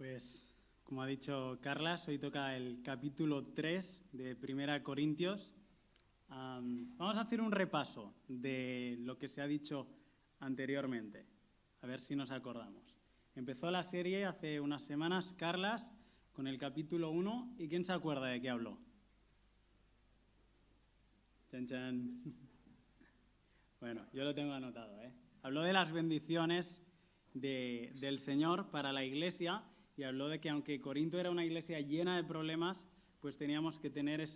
Pues, como ha dicho Carlas, hoy toca el capítulo 3 de Primera Corintios. Vamos a hacer un repaso de lo que se ha dicho anteriormente, a ver si nos acordamos. Empezó la serie hace unas semanas Carlas con el capítulo 1, ¿y quién se acuerda de qué habló? Chan, chan. Bueno, yo lo tengo anotado, ¿eh? Habló de las bendiciones del Señor para la iglesia y habló de que aunque Corinto era una iglesia llena de problemas, pues teníamos que tener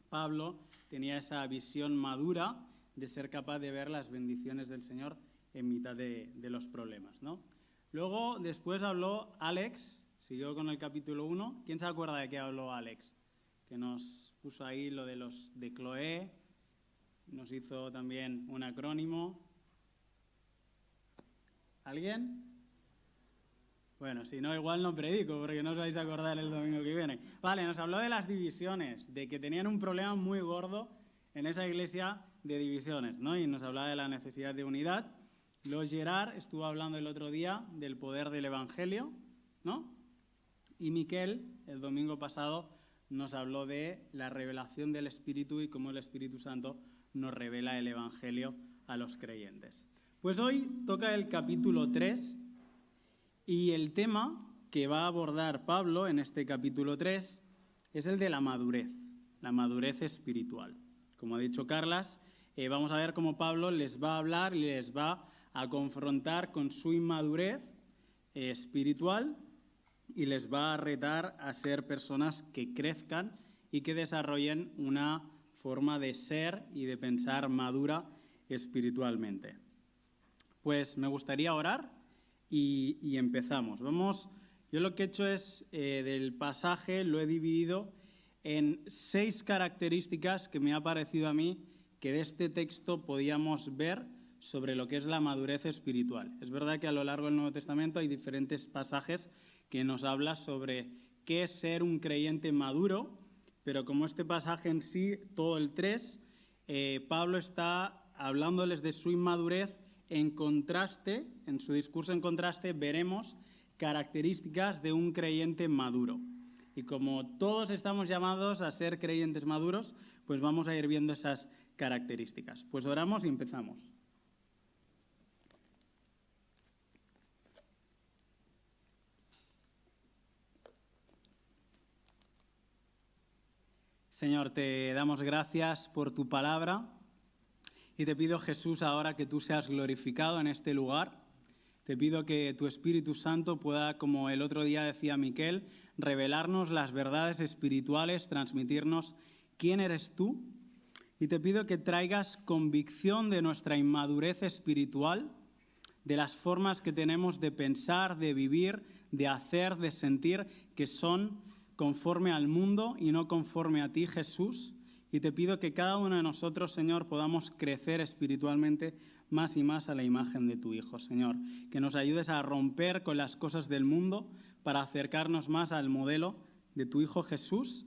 Pablo tenía esa visión madura de ser capaz de ver las bendiciones del Señor en mitad de los problemas, ¿no? Luego, después habló Alex, siguió con el capítulo 1. ¿Quién se acuerda de qué habló Alex? Que nos puso ahí lo de los de Cloé, nos hizo también un acrónimo. ¿Alguien? Bueno, si no, igual no predico, porque no os vais a acordar el domingo que viene. Vale, nos habló de las divisiones, de que tenían un problema muy gordo en esa iglesia de divisiones, ¿no? Y nos hablaba de la necesidad de unidad. Luego Gerard estuvo hablando el otro día del poder del Evangelio, ¿no? Y Miquel, el domingo pasado, nos habló de la revelación del Espíritu y cómo el Espíritu Santo nos revela el Evangelio a los creyentes. Pues hoy toca el capítulo 3 y el tema que va a abordar Pablo en este capítulo 3 es el de la madurez espiritual. Como ha dicho Carlas, vamos a ver cómo Pablo les va a hablar y les va a confrontar con su inmadurez espiritual y les va a retar a ser personas que crezcan y que desarrollen una forma de ser y de pensar madura espiritualmente. Pues me gustaría orar y empezamos. Yo lo que he hecho es, del pasaje lo he dividido en 6 características que me ha parecido a mí que de este texto podíamos ver sobre lo que es la madurez espiritual. Es verdad que a lo largo del Nuevo Testamento hay diferentes pasajes que nos hablan sobre qué es ser un creyente maduro, pero como este pasaje en sí, todo el 3, Pablo está hablándoles de su inmadurez. En contraste, en su discurso en contraste, veremos características de un creyente maduro. Y como todos estamos llamados a ser creyentes maduros, pues vamos a ir viendo esas características. Pues oramos y empezamos. Señor, te damos gracias por tu palabra. Y te pido, Jesús, ahora que tú seas glorificado en este lugar. Te pido que tu Espíritu Santo pueda, como el otro día decía Miquel, revelarnos las verdades espirituales, transmitirnos quién eres tú. Y te pido que traigas convicción de nuestra inmadurez espiritual, de las formas que tenemos de pensar, de vivir, de hacer, de sentir, que son conforme al mundo y no conforme a ti, Jesús. Y te pido que cada uno de nosotros, Señor, podamos crecer espiritualmente más y más a la imagen de tu Hijo, Señor. Que nos ayudes a romper con las cosas del mundo para acercarnos más al modelo de tu Hijo Jesús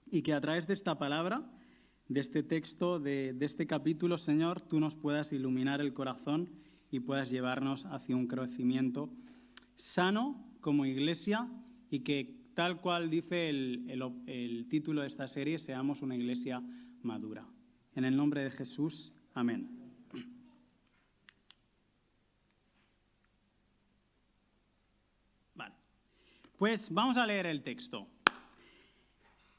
y que a través de esta palabra, de este texto, de este capítulo, Señor, tú nos puedas iluminar el corazón y puedas llevarnos hacia un crecimiento sano como iglesia y que tal cual dice el título de esta serie, seamos una iglesia madura. En el nombre de Jesús, amén. Vale. Pues vamos a leer el texto.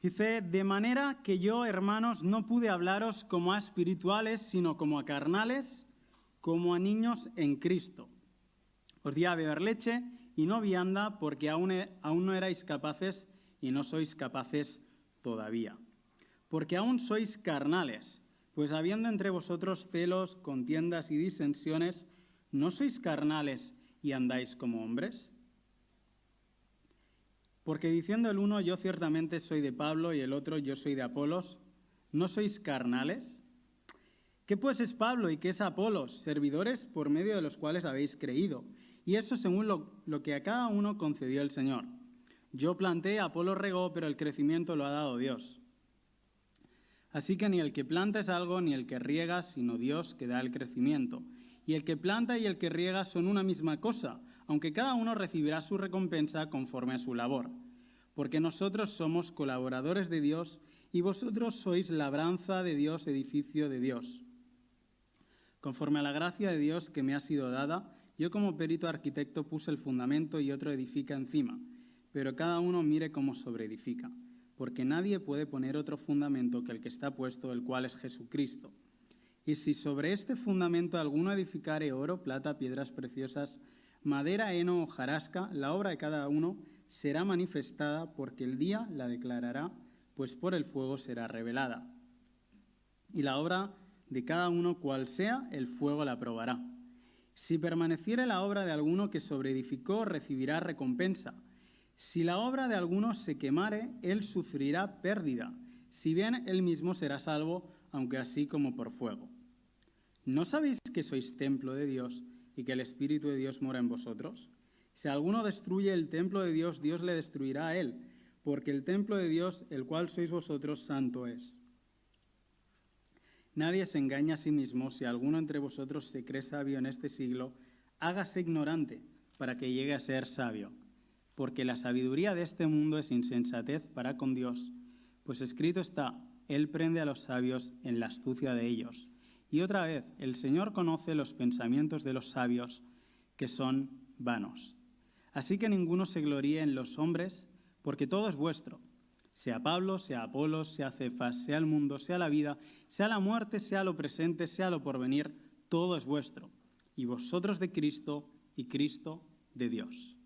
Dice, de manera que yo, hermanos, no pude hablaros como a espirituales, sino como a carnales, como a niños en Cristo. Os di a beber leche y no vianda, porque aún no erais capaces y no sois capaces todavía. Porque aún sois carnales, pues habiendo entre vosotros celos, contiendas y disensiones, ¿no sois carnales y andáis como hombres? Porque diciendo el uno, yo ciertamente soy de Pablo, y el otro, yo soy de Apolos, ¿no sois carnales? ¿Qué pues es Pablo y qué es Apolos? Servidores por medio de los cuales habéis creído. Y eso según lo que a cada uno concedió el Señor. Yo planté, Apolo regó, pero el crecimiento lo ha dado Dios. Así que ni el que planta es algo, ni el que riega, sino Dios que da el crecimiento. Y el que planta y el que riega son una misma cosa, aunque cada uno recibirá su recompensa conforme a su labor. Porque nosotros somos colaboradores de Dios y vosotros sois labranza de Dios, edificio de Dios. Conforme a la gracia de Dios que me ha sido dada, yo como perito arquitecto puse el fundamento y otro edifica encima, pero cada uno mire cómo sobreedifica, porque nadie puede poner otro fundamento que el que está puesto, el cual es Jesucristo. Y si sobre este fundamento alguno edificare oro, plata, piedras preciosas, madera, heno o hojarasca, la obra de cada uno será manifestada, porque el día la declarará, pues por el fuego será revelada. Y la obra de cada uno, cual sea, el fuego la probará. Si permaneciere la obra de alguno que sobreedificó, recibirá recompensa. Si la obra de alguno se quemare, él sufrirá pérdida, si bien él mismo será salvo, aunque así como por fuego. ¿No sabéis que sois templo de Dios y que el Espíritu de Dios mora en vosotros? Si alguno destruye el templo de Dios, Dios le destruirá a él, porque el templo de Dios, el cual sois vosotros, santo es. Nadie se engaña a sí mismo. Si alguno entre vosotros se cree sabio en este siglo, hágase ignorante para que llegue a ser sabio. Porque la sabiduría de este mundo es insensatez para con Dios. Pues escrito está, Él prende a los sabios en la astucia de ellos. Y otra vez, el Señor conoce los pensamientos de los sabios, que son vanos. Así que ninguno se gloríe en los hombres, porque todo es vuestro. Sea Pablo, sea Apolos, sea Cefas, sea el mundo, sea la vida, sea la muerte, sea lo presente, sea lo porvenir, todo es vuestro. Y vosotros de Cristo y Cristo de Dios.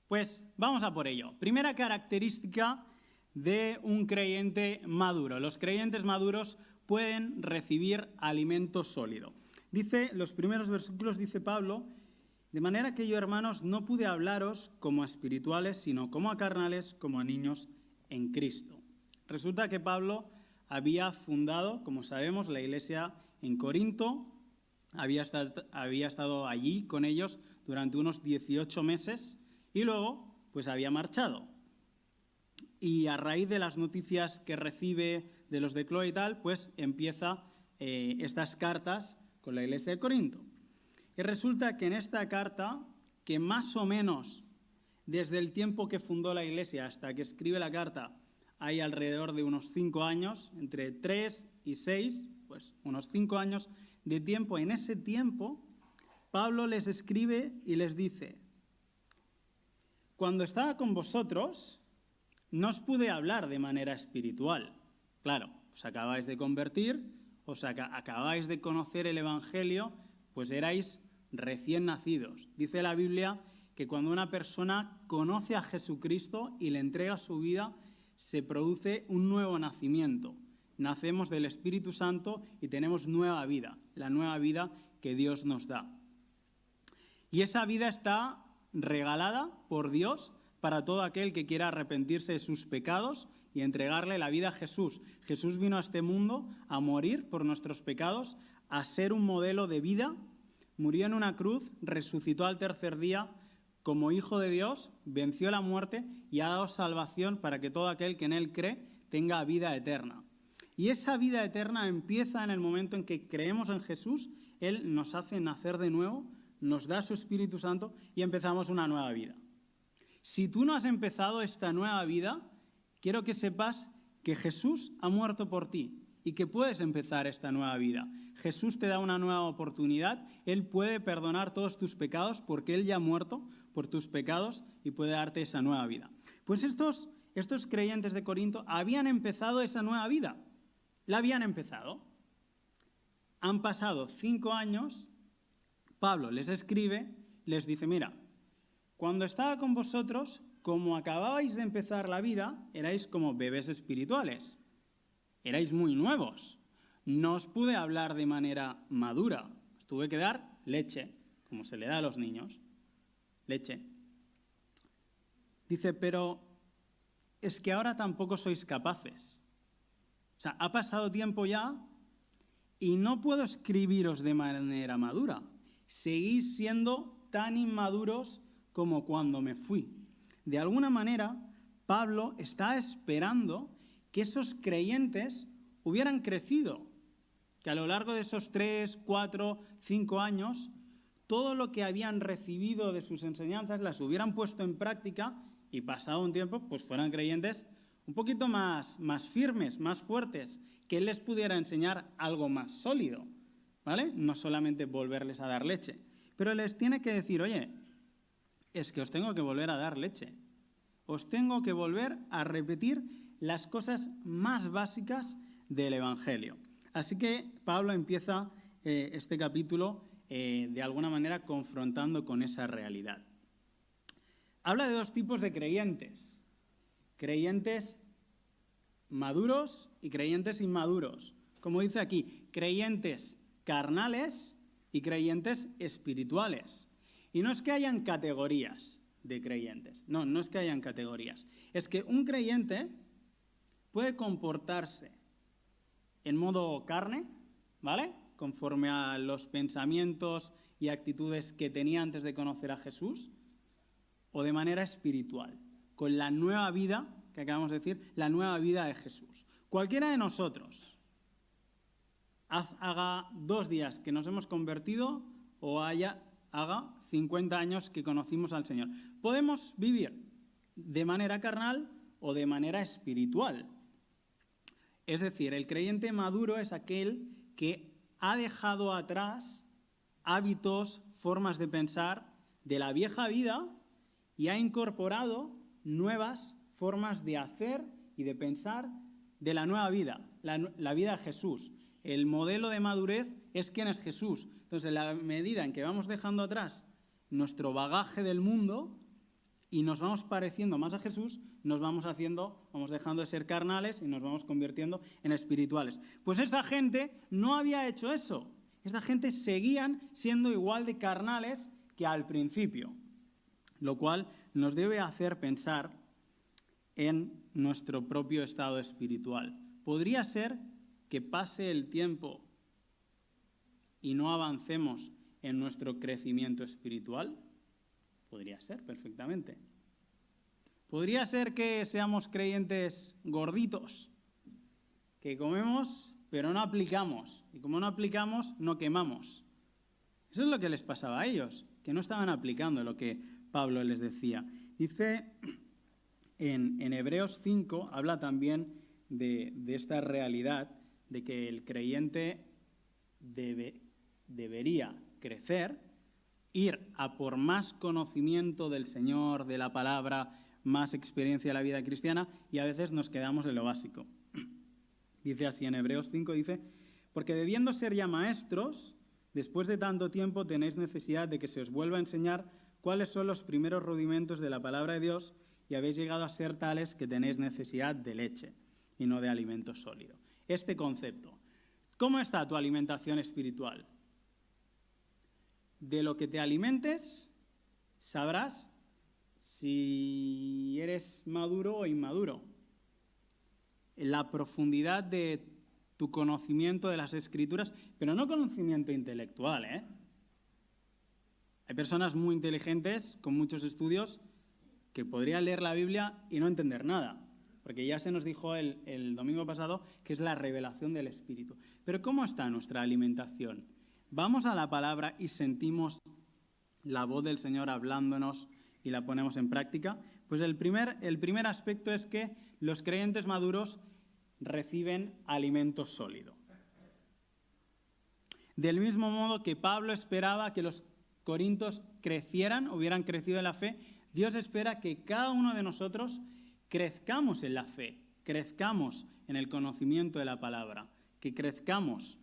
Pues vamos a por ello. Primera característica de un creyente maduro. Los creyentes maduros pueden recibir alimento sólido. Dice, los primeros versículos dice Pablo, de manera que yo, hermanos, no pude hablaros como a espirituales, sino como a carnales, como a niños en Cristo. Resulta que Pablo había fundado, como sabemos, la iglesia en Corinto, había estado allí con ellos durante unos 18 meses y luego pues había marchado. Y a raíz de las noticias que recibe de los de Cloé y tal, pues empieza estas cartas con la iglesia de Corinto. Y resulta que en esta carta, que más o menos desde el tiempo que fundó la iglesia hasta que escribe la carta, hay alrededor de unos 5 años, entre 3 y 6, pues unos 5 años de tiempo. En ese tiempo, Pablo les escribe y les dice, cuando estaba con vosotros, no os pude hablar de manera espiritual. Claro, os acabáis de convertir, os acabáis de conocer el Evangelio, pues erais recién nacidos. Dice la Biblia que cuando una persona conoce a Jesucristo y le entrega su vida, se produce un nuevo nacimiento. Nacemos del Espíritu Santo y tenemos nueva vida, la nueva vida que Dios nos da. Y esa vida está regalada por Dios para todo aquel que quiera arrepentirse de sus pecados y entregarle la vida a Jesús. Jesús vino a este mundo a morir por nuestros pecados, a ser un modelo de vida, murió en una cruz, resucitó al tercer día como Hijo de Dios, venció la muerte y ha dado salvación para que todo aquel que en Él cree tenga vida eterna. Y esa vida eterna empieza en el momento en que creemos en Jesús, Él nos hace nacer de nuevo, nos da su Espíritu Santo y empezamos una nueva vida. Si tú no has empezado esta nueva vida, quiero que sepas que Jesús ha muerto por ti y que puedes empezar esta nueva vida. Jesús te da una nueva oportunidad, Él puede perdonar todos tus pecados porque Él ya ha muerto por tus pecados y puede darte esa nueva vida. Pues estos creyentes de Corinto habían empezado esa nueva vida, la habían empezado. Han pasado 5 años, Pablo les escribe, les dice, mira, cuando estaba con vosotros, como acababais de empezar la vida, erais como bebés espirituales. Erais muy nuevos. No os pude hablar de manera madura. Os tuve que dar leche, como se le da a los niños. Leche. Dice, pero es que ahora tampoco sois capaces. O sea, ha pasado tiempo ya y no puedo escribiros de manera madura. Seguís siendo tan inmaduros como cuando me fui. De alguna manera, Pablo está esperando que esos creyentes hubieran crecido, que a lo largo de esos 3, 4, 5 años todo lo que habían recibido de sus enseñanzas las hubieran puesto en práctica y pasado un tiempo pues fueran creyentes un poquito más firmes, más fuertes, que Él les pudiera enseñar algo más sólido, ¿vale? No solamente volverles a dar leche. Pero les tiene que decir, oye, es que os tengo que volver a dar leche. Os tengo que volver a repetir las cosas más básicas del Evangelio. Así que Pablo empieza este capítulo de alguna manera confrontando con esa realidad. Habla de dos tipos de creyentes. Creyentes maduros y creyentes inmaduros. Como dice aquí, creyentes carnales y creyentes espirituales. Y no es que hayan categorías de creyentes. No es que hayan categorías. Es que un creyente puede comportarse en modo carne, ¿vale? Conforme a los pensamientos y actitudes que tenía antes de conocer a Jesús, o de manera espiritual, con la nueva vida, que acabamos de decir, la nueva vida de Jesús. Cualquiera de nosotros, haga 2 días que nos hemos convertido o haga 50 años que conocimos al Señor, podemos vivir de manera carnal o de manera espiritual. Es decir, el creyente maduro es aquel que ha dejado atrás hábitos, formas de pensar de la vieja vida y ha incorporado nuevas formas de hacer y de pensar de la nueva vida, la vida de Jesús. El modelo de madurez es quién es Jesús. Entonces, en la medida en que vamos dejando atrás nuestro bagaje del mundo y nos vamos pareciendo más a Jesús, vamos dejando de ser carnales y nos vamos convirtiendo en espirituales. Pues esta gente no había hecho eso. Esta gente seguían siendo igual de carnales que al principio, lo cual nos debe hacer pensar en nuestro propio estado espiritual. ¿Podría ser que pase el tiempo y no avancemos en nuestro crecimiento espiritual? Podría ser, perfectamente. Podría ser que seamos creyentes gorditos, que comemos pero no aplicamos, y como no aplicamos, no quemamos. Eso es lo que les pasaba a ellos, que no estaban aplicando lo que Pablo les decía. Dice en Hebreos 5, habla también de esta realidad de que el creyente debería crecer, ir a por más conocimiento del Señor, de la palabra, más experiencia de la vida cristiana, y a veces nos quedamos en lo básico. Dice así en Hebreos 5, dice, porque debiendo ser ya maestros, después de tanto tiempo tenéis necesidad de que se os vuelva a enseñar cuáles son los primeros rudimentos de la palabra de Dios y habéis llegado a ser tales que tenéis necesidad de leche y no de alimento sólido. Este concepto. ¿Cómo está tu alimentación espiritual? De lo que te alimentes, sabrás si eres maduro o inmaduro. La profundidad de tu conocimiento de las Escrituras, pero no conocimiento intelectual, ¿eh? Hay personas muy inteligentes, con muchos estudios, que podrían leer la Biblia y no entender nada, porque ya se nos dijo el domingo pasado que es la revelación del Espíritu. Pero ¿cómo está nuestra alimentación? ¿Vamos a la palabra y sentimos la voz del Señor hablándonos y la ponemos en práctica? Pues el primer aspecto es que los creyentes maduros reciben alimento sólido. Del mismo modo que Pablo esperaba que los corintios hubieran crecido en la fe, Dios espera que cada uno de nosotros crezcamos en la fe, crezcamos en el conocimiento de la palabra, que crezcamos,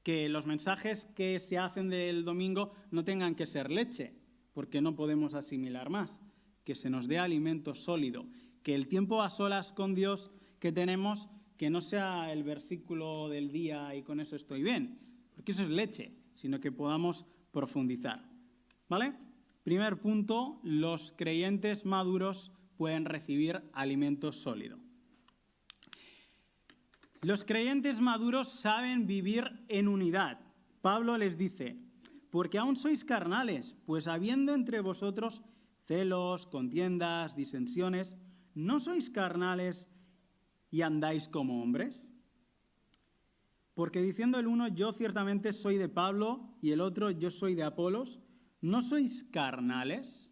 que los mensajes que se hacen del domingo no tengan que ser leche, porque no podemos asimilar más, que se nos dé alimento sólido, que el tiempo a solas con Dios que tenemos, que no sea el versículo del día y con eso estoy bien, porque eso es leche, sino que podamos profundizar, ¿vale? Primer punto, los creyentes maduros pueden recibir alimento sólido. Los creyentes maduros saben vivir en unidad. Pablo les dice, porque aún sois carnales, pues habiendo entre vosotros celos, contiendas, disensiones, ¿no sois carnales y andáis como hombres? Porque diciendo el uno, yo ciertamente soy de Pablo, y el otro, yo soy de Apolos, ¿no sois carnales?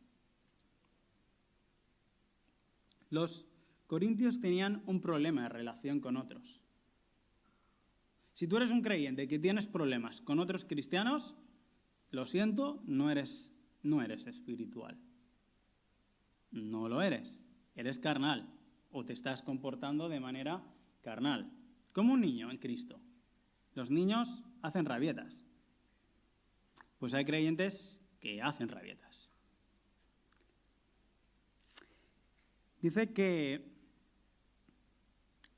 Los corintios tenían un problema de relación con otros. Si tú eres un creyente que tienes problemas con otros cristianos, lo siento, no eres espiritual. No lo eres. Eres carnal o te estás comportando de manera carnal, como un niño en Cristo. Los niños hacen rabietas. Pues hay creyentes que hacen rabietas. Dice que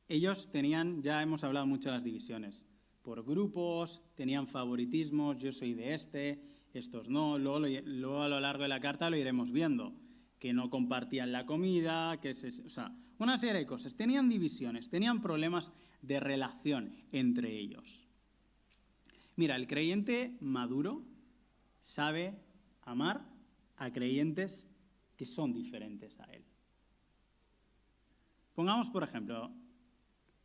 ellos tenían, ya hemos hablado mucho de las divisiones, por grupos, tenían favoritismos, yo soy de estos no, luego a lo largo de la carta lo iremos viendo, que no compartían la comida, una serie de cosas. Tenían divisiones, tenían problemas de relación entre ellos. Mira, el creyente maduro sabe amar a creyentes que son diferentes a él. Pongamos, por ejemplo,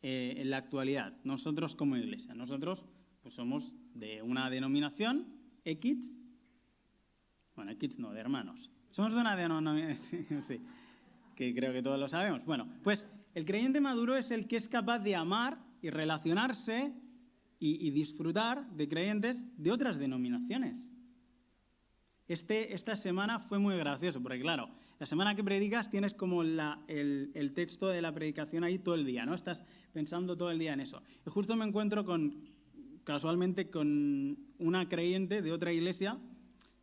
en la actualidad, nosotros como iglesia, nosotros pues somos de una denominación, X, bueno, X no, de hermanos. Somos de una denominación, sí, que creo que todos lo sabemos. Bueno, pues el creyente maduro es el que es capaz de amar y relacionarse y disfrutar de creyentes de otras denominaciones. Esta semana fue muy gracioso, porque claro, la semana que predicas tienes como el texto de la predicación ahí todo el día, ¿no? Estás pensando todo el día en eso. Y justo me encuentro casualmente con una creyente de otra iglesia,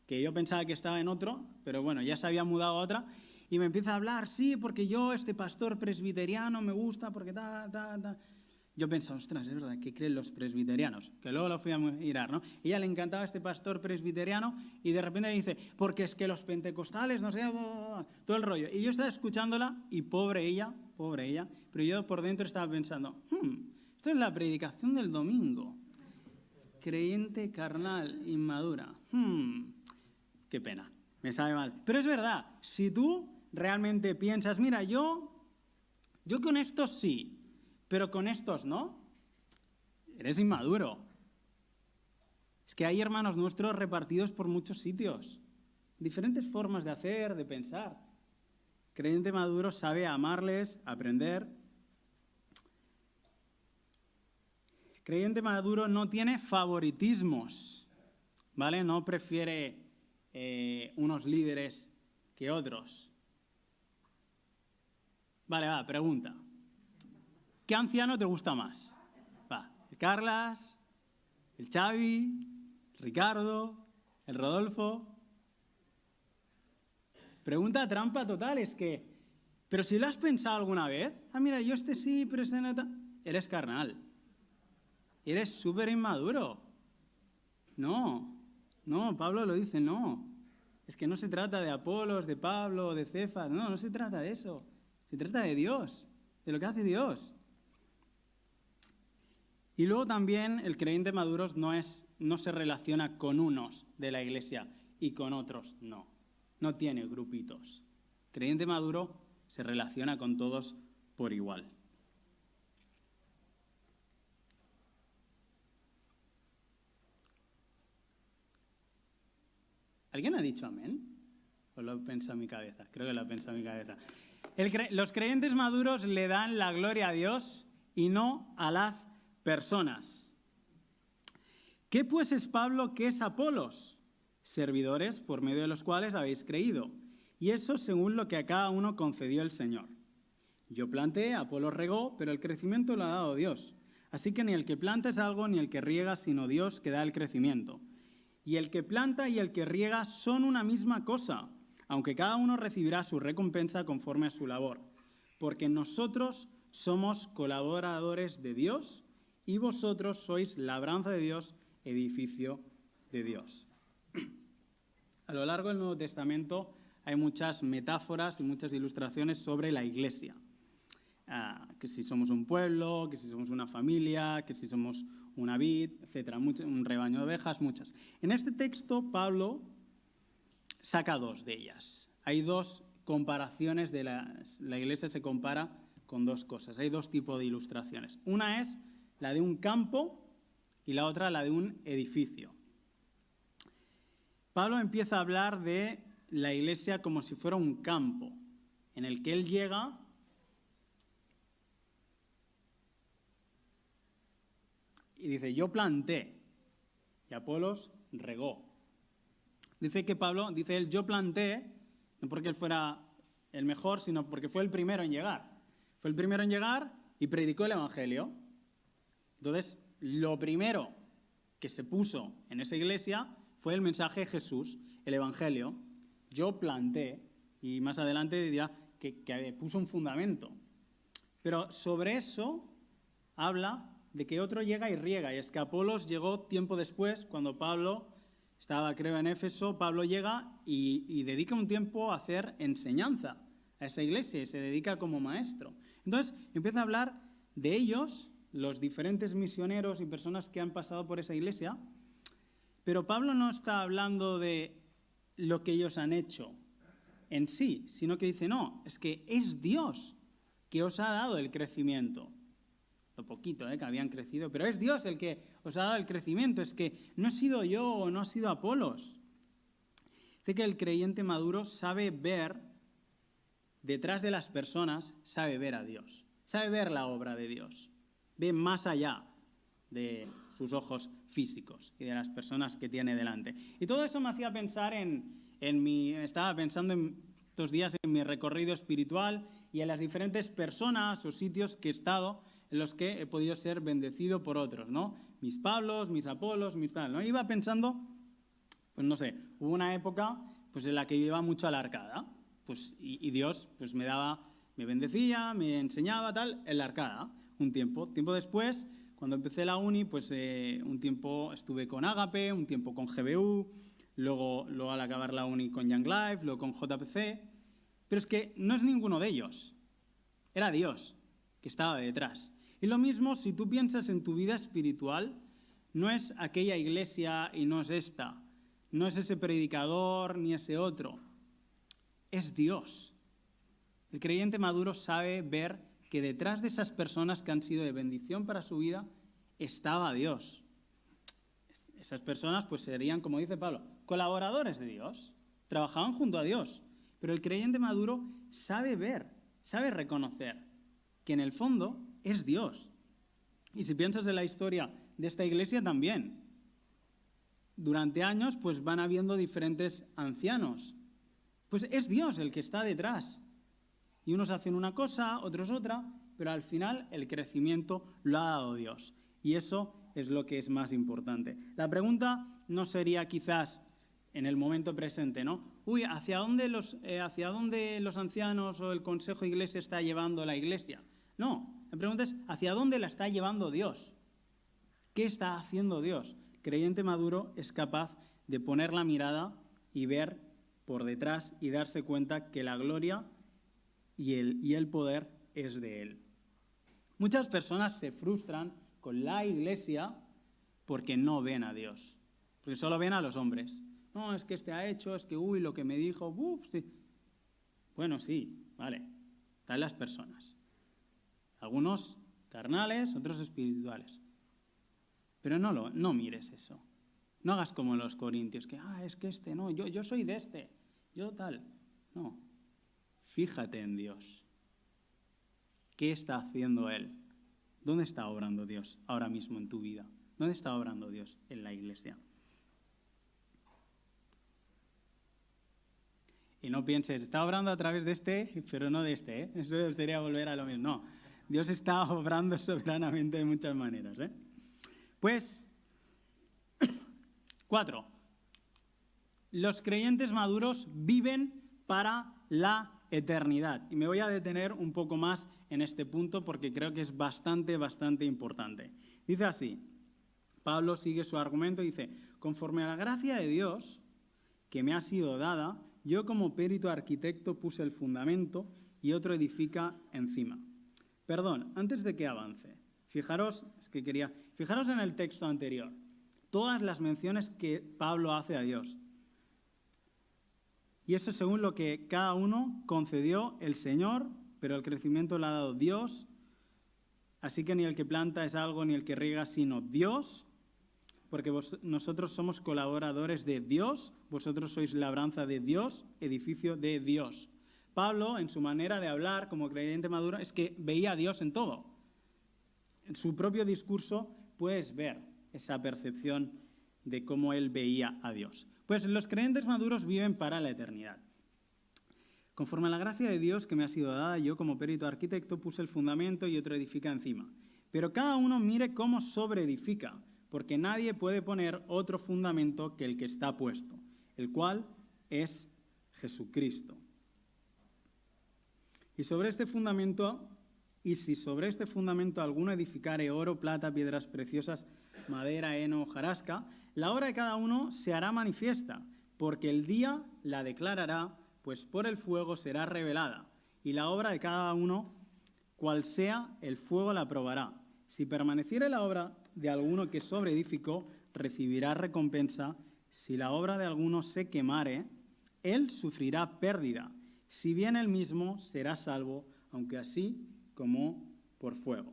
que yo pensaba que estaba en otro, pero bueno, ya se había mudado a otra, y me empieza a hablar, sí, porque yo, este pastor presbiteriano, me gusta, porque Yo pensaba, ostras, es verdad, ¿qué creen los presbiterianos? Que luego lo fui a mirar, ¿no? Ella le encantaba este pastor presbiteriano y de repente me dice, porque es que los pentecostales, no sé, todo el rollo. Y yo estaba escuchándola y pobre ella, pero yo por dentro estaba pensando, esto es la predicación del domingo. Creyente carnal, inmadura. Qué pena, me sabe mal. Pero es verdad, si tú realmente piensas, mira, yo con estos sí, pero con estos no, eres inmaduro. Es que hay hermanos nuestros repartidos por muchos sitios, diferentes formas de hacer, de pensar. Creyente maduro sabe amarles, aprender. Creyente maduro no tiene favoritismos, ¿vale? No prefiere unos líderes que otros. Vale, pregunta. ¿Qué anciano te gusta más? ¿El Carlas? ¿El Xavi? ¿El Ricardo? ¿El Rodolfo? Pregunta trampa total, es que... Pero si lo has pensado alguna vez, mira, yo este sí, pero este no... Eres carnal. Eres súper inmaduro. No, Pablo lo dice, no. Es que no se trata de Apolos, de Pablo, de Cefas, no se trata de eso. Se trata de Dios, de lo que hace Dios. Y luego también el creyente maduro no se relaciona con unos de la iglesia y con otros no tiene grupitos. El creyente maduro se relaciona con todos por igual. ¿Alguien ha dicho amén? ¿O lo he pensado en mi cabeza? Creo que lo he pensado en mi cabeza. Los creyentes maduros le dan la gloria a Dios y no a las personas. ¿Qué pues es Pablo, qué es Apolos? Servidores por medio de los cuales habéis creído, y eso según lo que a cada uno concedió el Señor. Yo planté, Apolos regó, pero el crecimiento lo ha dado Dios. Así que ni el que planta es algo, ni el que riega, sino Dios que da el crecimiento. Y el que planta y el que riega son una misma cosa, aunque cada uno recibirá su recompensa conforme a su labor. Porque nosotros somos colaboradores de Dios y vosotros sois labranza de Dios, edificio de Dios. A lo largo del Nuevo Testamento hay muchas metáforas y muchas ilustraciones sobre la iglesia. Que si somos un pueblo, que si somos una familia, que si somos una vid, etcétera, un rebaño de ovejas, muchas. En este texto, Pablo saca dos de ellas. Hay dos comparaciones de la iglesia se compara con dos cosas. Hay dos tipos de ilustraciones. Una es la de un campo y la otra la de un edificio. Pablo empieza a hablar de la iglesia como si fuera un campo, en el que él llega y dice, yo planté y Apolos regó. Dice él, yo planté, no porque él fuera el mejor, sino porque fue el primero en llegar. Fue el primero en llegar y predicó el evangelio. Entonces, lo primero que se puso en esa iglesia fue el mensaje de Jesús, el evangelio. Yo planté, y más adelante dirá que puso un fundamento. Pero sobre eso habla de que otro llega y riega, y es que Apolos llegó tiempo después, cuando Pablo estaba, creo, en Éfeso. Pablo llega y dedica un tiempo a hacer enseñanza a esa iglesia y se dedica como maestro. Entonces empieza a hablar de ellos, los diferentes misioneros y personas que han pasado por esa iglesia, pero Pablo no está hablando de lo que ellos han hecho en sí, sino que dice, no, es que es Dios que os ha dado el crecimiento. Lo poquito que habían crecido, pero es Dios el que os ha dado el crecimiento, es que no he sido yo o no ha sido Apolos. Dice que el creyente maduro sabe ver, detrás de las personas, sabe ver a Dios, sabe ver la obra de Dios, ve más allá de sus ojos físicos y de las personas que tiene delante. Y todo eso me hacía pensar estaba pensando en estos días en mi recorrido espiritual y en las diferentes personas o sitios que he estado, en los que he podido ser bendecido por otros, ¿no? Mis Pablos, mis Apolos, mis tal, ¿no? Iba pensando, pues no sé, hubo una época pues en la que iba mucho a la Arcada, pues, y Dios pues me bendecía, me enseñaba tal, en la Arcada, un tiempo. Tiempo después, cuando empecé la uni, pues un tiempo estuve con Ágape, un tiempo con GBU, luego al acabar la uni con Young Life, luego con JPC, pero es que no es ninguno de ellos, era Dios que estaba detrás. Y lo mismo si tú piensas en tu vida espiritual, no es aquella iglesia y no es esta, no es ese predicador ni ese otro, es Dios. El creyente maduro sabe ver que detrás de esas personas que han sido de bendición para su vida, estaba Dios. Esas personas pues serían, como dice Pablo, colaboradores de Dios, trabajaban junto a Dios, pero el creyente maduro sabe ver, sabe reconocer que en el fondo es Dios. Y si piensas en la historia de esta iglesia también, durante años pues van habiendo diferentes ancianos. Pues es Dios el que está detrás. Y unos hacen una cosa, otros otra, pero al final el crecimiento lo ha dado Dios. Y eso es lo que es más importante. La pregunta no sería quizás en el momento presente, ¿no? ¿Hacia dónde los ancianos o el consejo de iglesia está llevando la iglesia? No, la pregunta es ¿hacia dónde la está llevando Dios? ¿Qué está haciendo Dios? El creyente maduro es capaz de poner la mirada y ver por detrás y darse cuenta que la gloria y el poder es de Él. Muchas personas se frustran con la iglesia porque no ven a Dios, porque solo ven a los hombres. No, es que este ha hecho, es que lo que me dijo, sí. Bueno, sí, vale, están las personas. Algunos carnales, otros espirituales. Pero no mires eso. No hagas como los corintios, que es que este no, yo soy de este, yo tal. No, fíjate en Dios. ¿Qué está haciendo Él? ¿Dónde está obrando Dios ahora mismo en tu vida? ¿Dónde está obrando Dios en la iglesia? Y no pienses, está obrando a través de este, pero no de este, ¿eh? Eso sería volver a lo mismo. No, Dios está obrando soberanamente de muchas maneras, ¿eh? Pues, 4. Los creyentes maduros viven para la eternidad. Y me voy a detener un poco más en este punto porque creo que es bastante importante. Dice así, Pablo sigue su argumento y dice, conforme a la gracia de Dios que me ha sido dada, yo como perito arquitecto puse el fundamento y otro edifica encima. Perdón, antes de que avance, fijaros en el texto anterior, todas las menciones que Pablo hace a Dios. Y eso según lo que cada uno concedió el Señor, pero el crecimiento lo ha dado Dios. Así que ni el que planta es algo, ni el que riega, sino Dios. porque nosotros somos colaboradores de Dios, vosotros sois labranza de Dios, edificio de Dios. Pablo, en su manera de hablar como creyente maduro, es que veía a Dios en todo. En su propio discurso puedes ver esa percepción de cómo él veía a Dios. Pues los creyentes maduros viven para la eternidad. Conforme a la gracia de Dios que me ha sido dada, yo como perito arquitecto puse el fundamento y otro edifica encima. Pero cada uno mire cómo sobreedifica, porque nadie puede poner otro fundamento que el que está puesto, el cual es Jesucristo. Y si sobre este fundamento alguno edificare oro, plata, piedras preciosas, madera, heno, hojarasca, la obra de cada uno se hará manifiesta, porque el día la declarará, pues por el fuego será revelada, y la obra de cada uno, cual sea, el fuego la probará. Si permaneciere la obra de alguno que sobreedificó, recibirá recompensa. Si la obra de alguno se quemare, él sufrirá pérdida. Si bien él mismo será salvo, aunque así como por fuego.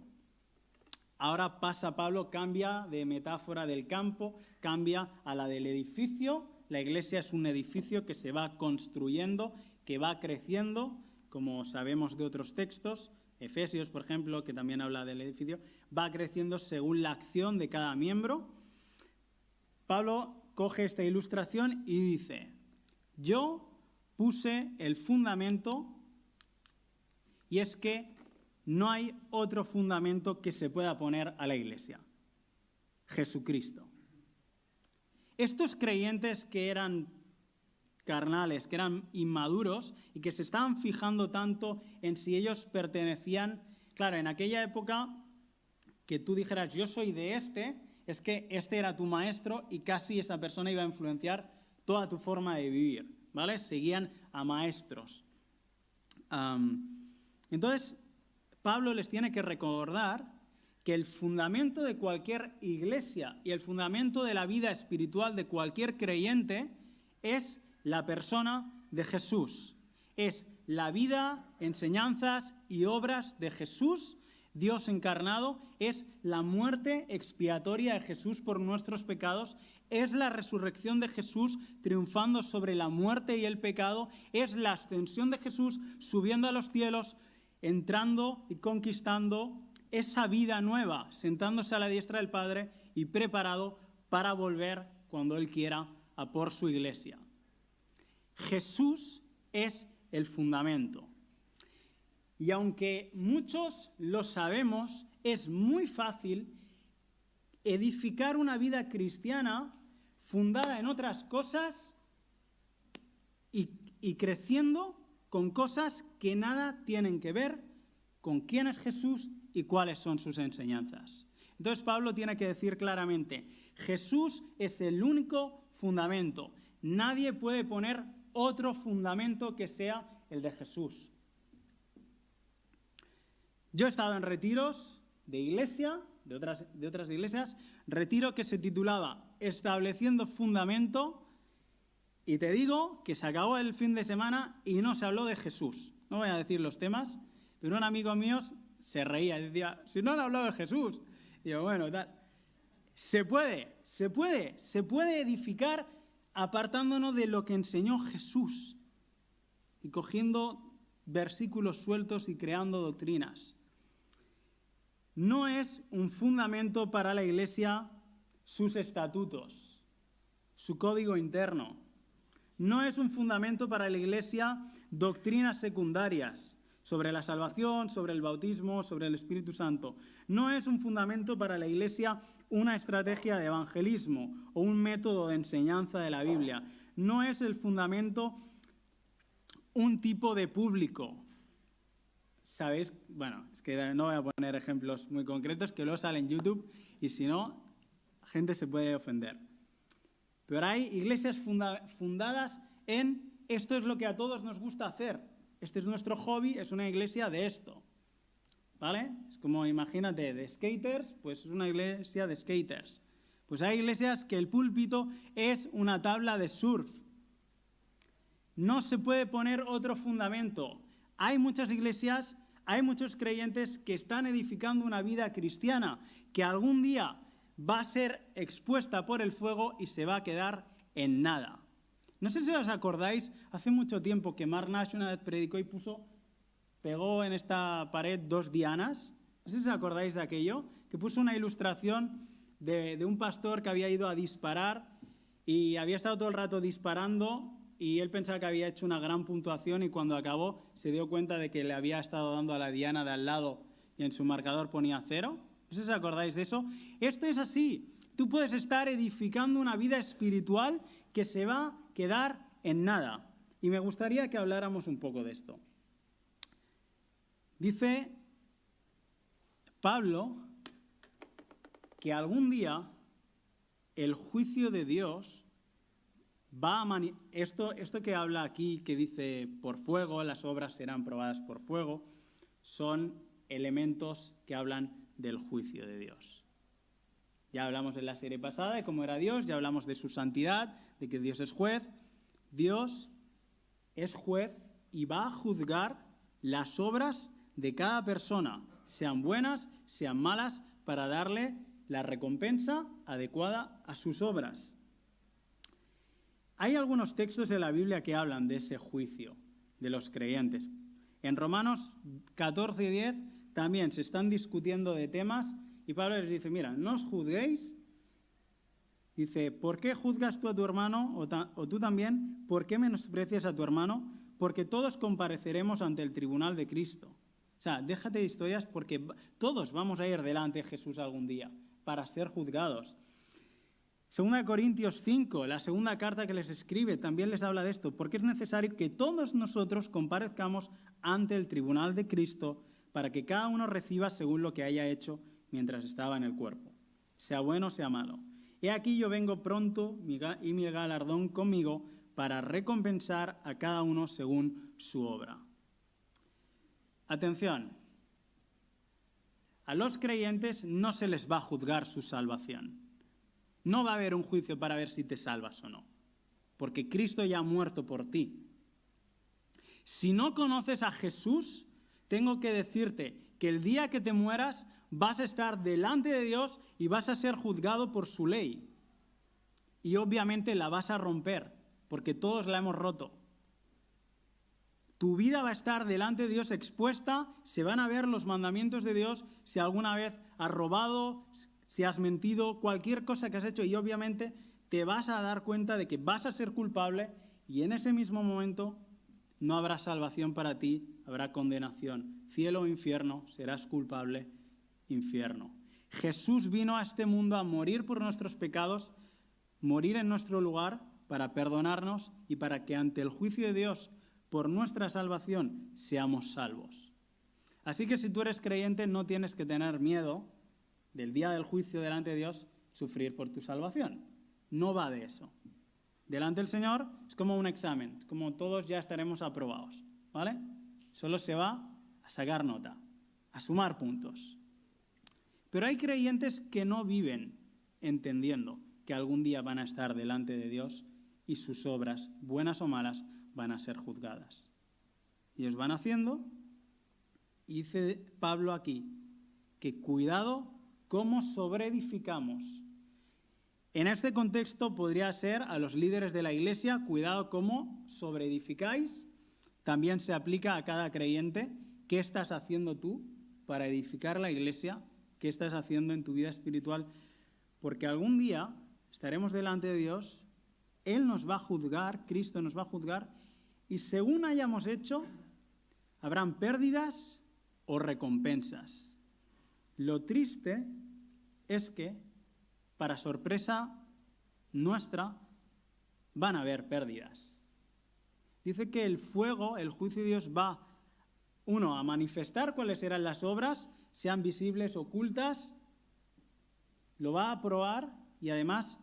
Ahora pasa Pablo, cambia de metáfora del campo, cambia a la del edificio. La iglesia es un edificio que se va construyendo, que va creciendo, como sabemos de otros textos. Efesios, por ejemplo, que también habla del edificio, va creciendo según la acción de cada miembro. Pablo coge esta ilustración y dice, yo puse el fundamento, y es que no hay otro fundamento que se pueda poner a la iglesia. Jesucristo. Estos creyentes que eran carnales, que eran inmaduros y que se estaban fijando tanto en si ellos pertenecían, claro, en aquella época que tú dijeras yo soy de es que este era tu maestro y casi esa persona iba a influenciar toda tu forma de vivir, ¿vale? Seguían a maestros. Entonces, Pablo les tiene que recordar que el fundamento de cualquier iglesia y el fundamento de la vida espiritual de cualquier creyente es la persona de Jesús. Es la vida, enseñanzas y obras de Jesús, Dios encarnado, es la muerte expiatoria de Jesús por nuestros pecados, es la resurrección de Jesús triunfando sobre la muerte y el pecado, es la ascensión de Jesús subiendo a los cielos, entrando y conquistando esa vida nueva, sentándose a la diestra del Padre y preparado para volver cuando Él quiera a por su iglesia. Jesús es el fundamento. Y aunque muchos lo sabemos, es muy fácil edificar una vida cristiana fundada en otras cosas y creciendo con cosas que nada tienen que ver con quién es Jesús y cuáles son sus enseñanzas. Entonces Pablo tiene que decir claramente, Jesús es el único fundamento. Nadie puede poner otro fundamento que sea el de Jesús. Yo he estado en retiros de iglesia, de otras iglesias, retiro que se titulaba Estableciendo Fundamento, y te digo que se acabó el fin de semana y no se habló de Jesús. No voy a decir los temas, pero un amigo mío se reía y decía, si no han hablado de Jesús. Y yo, bueno, tal. Se puede edificar apartándonos de lo que enseñó Jesús y cogiendo versículos sueltos y creando doctrinas. No es un fundamento para la iglesia sus estatutos, su código interno. No es un fundamento para la iglesia doctrinas secundarias sobre la salvación, sobre el bautismo, sobre el Espíritu Santo. No es un fundamento para la iglesia una estrategia de evangelismo o un método de enseñanza de la Biblia. No es el fundamento un tipo de público. ¿Sabéis? Bueno, es que no voy a poner ejemplos muy concretos que luego salen en YouTube y si no, la gente se puede ofender. Pero hay iglesias fundadas en esto es lo que a todos nos gusta hacer. Este es nuestro hobby, es una iglesia de esto. ¿Vale? Es como, imagínate, de skaters, pues es una iglesia de skaters. Pues hay iglesias que el púlpito es una tabla de surf. No se puede poner otro fundamento. Hay muchas iglesias, hay muchos creyentes que están edificando una vida cristiana, que algún día va a ser expuesta por el fuego y se va a quedar en nada. No sé si os acordáis, hace mucho tiempo que Mark Nash una vez predicó y pegó en esta pared 2 dianas. No sé si os acordáis de aquello, que puso una ilustración de un pastor que había ido a disparar y había estado todo el rato disparando y él pensaba que había hecho una gran puntuación y cuando acabó se dio cuenta de que le había estado dando a la diana de al lado y en su marcador ponía 0. No sé si os acordáis de eso. Esto es así. Tú puedes estar edificando una vida espiritual que se va a quedar en nada. Y me gustaría que habláramos un poco de esto. Dice Pablo que algún día el juicio de Dios va a esto que habla aquí, que dice por fuego, las obras serán probadas por fuego, son elementos que hablan del juicio de Dios. Ya hablamos en la serie pasada de cómo era Dios, ya hablamos de su santidad, de que Dios es juez. Dios es juez y va a juzgar las obras de cada persona, sean buenas, sean malas, para darle la recompensa adecuada a sus obras. Hay algunos textos en la Biblia que hablan de ese juicio de los creyentes. En Romanos 14:10 también se están discutiendo de temas y Pablo les dice, mira, no os juzguéis. Dice, ¿por qué juzgas tú a tu hermano o tú también? ¿Por qué menosprecias a tu hermano? Porque todos compareceremos ante el tribunal de Cristo. O sea, déjate de historias porque todos vamos a ir delante de Jesús algún día para ser juzgados. 2 Corintios 5, la segunda carta que les escribe, también les habla de esto, porque es necesario que todos nosotros comparezcamos ante el tribunal de Cristo para que cada uno reciba según lo que haya hecho mientras estaba en el cuerpo, sea bueno o sea malo. He aquí yo vengo pronto y mi galardón conmigo para recompensar a cada uno según su obra. Atención, a los creyentes no se les va a juzgar su salvación. No va a haber un juicio para ver si te salvas o no, porque Cristo ya ha muerto por ti. Si no conoces a Jesús, tengo que decirte que el día que te mueras vas a estar delante de Dios y vas a ser juzgado por su ley. Y obviamente la vas a romper, porque todos la hemos roto. Tu vida va a estar delante de Dios expuesta, se van a ver los mandamientos de Dios, si alguna vez has robado, si has mentido, cualquier cosa que has hecho, y obviamente te vas a dar cuenta de que vas a ser culpable y en ese mismo momento no habrá salvación para ti, habrá condenación. Cielo o infierno, serás culpable, infierno. Jesús vino a este mundo a morir por nuestros pecados, morir en nuestro lugar para perdonarnos y para que ante el juicio de Dios por nuestra salvación seamos salvos. Así que si tú eres creyente no tienes que tener miedo del día del juicio delante de Dios sufrir por tu salvación. No va de eso. Delante del Señor es como un examen, es como todos ya estaremos aprobados, ¿vale? Solo se va a sacar nota, a sumar puntos. Pero hay creyentes que no viven entendiendo que algún día van a estar delante de Dios y sus obras, buenas o malas, van a ser juzgadas. Ellos van haciendo, y dice Pablo aquí, que cuidado cómo sobreedificamos. En este contexto podría ser a los líderes de la iglesia, cuidado cómo sobreedificáis. También se aplica a cada creyente. ¿Qué estás haciendo tú para edificar la iglesia? ¿Qué estás haciendo en tu vida espiritual? Porque algún día estaremos delante de Dios, Él nos va a juzgar, Cristo nos va a juzgar, y según hayamos hecho, habrán pérdidas o recompensas. Lo triste es que, para sorpresa nuestra, van a haber pérdidas. Dice que el fuego, el juicio de Dios va, a manifestar cuáles serán las obras, sean visibles, ocultas, lo va a probar y además,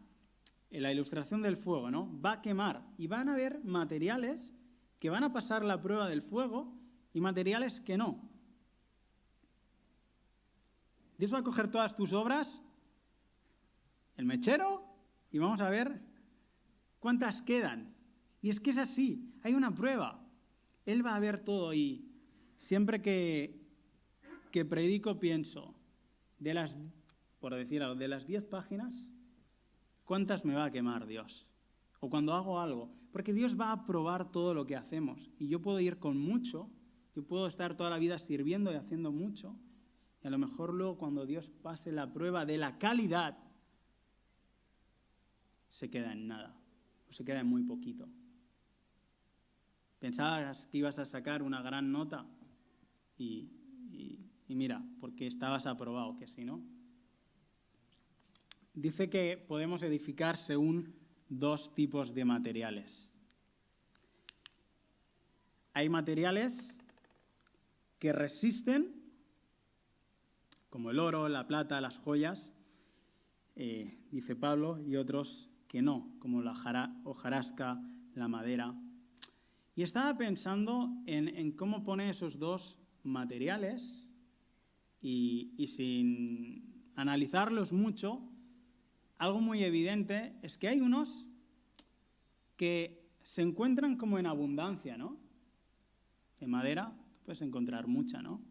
en la ilustración del fuego, ¿no? Va a quemar y van a haber materiales que van a pasar la prueba del fuego y materiales que no. Dios va a coger todas tus obras, el mechero, y vamos a ver cuántas quedan. Y es que es así, hay una prueba. Él va a ver todo y siempre que predico pienso, por decir algo, de las 10 páginas, ¿cuántas me va a quemar Dios? O cuando hago algo. Porque Dios va a probar todo lo que hacemos. Y yo puedo ir con mucho, yo puedo estar toda la vida sirviendo y haciendo mucho. Y a lo mejor luego cuando Dios pase la prueba de la calidad, se queda en nada. O se queda en muy poquito. Pensabas que ibas a sacar una gran nota y mira, porque estabas aprobado, que si no. Dice que podemos edificar según 2 tipos de materiales. Hay materiales que resisten, como el oro, la plata, las joyas, dice Pablo, y otros que no, como la hojarasca, la madera. Y estaba pensando en cómo pone esos 2 materiales y sin analizarlos mucho, algo muy evidente es que hay unos que se encuentran como en abundancia, ¿no? De madera puedes encontrar mucha, ¿no?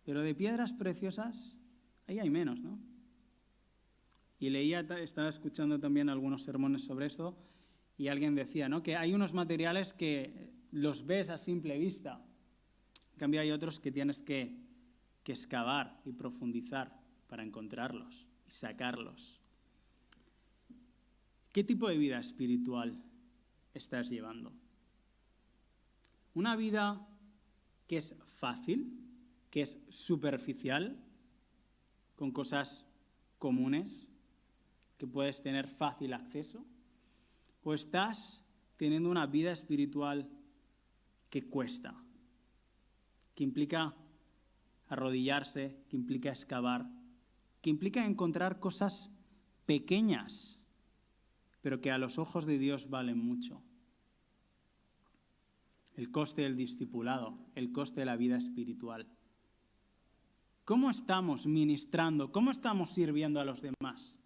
Pero de piedras preciosas, ahí hay menos, ¿no? Y estaba escuchando también algunos sermones sobre esto, y alguien decía, ¿no?, que hay unos materiales que los ves a simple vista. En cambio hay otros que tienes que excavar y profundizar para encontrarlos y sacarlos. ¿Qué tipo de vida espiritual estás llevando? ¿Una vida que es fácil, que es superficial, con cosas comunes, que puedes tener fácil acceso? ¿O estás teniendo una vida espiritual que cuesta, que implica arrodillarse, que implica excavar, que implica encontrar cosas pequeñas, pero que a los ojos de Dios valen mucho? El coste del discipulado, el coste de la vida espiritual. ¿Cómo estamos ministrando? ¿Cómo estamos sirviendo a los demás?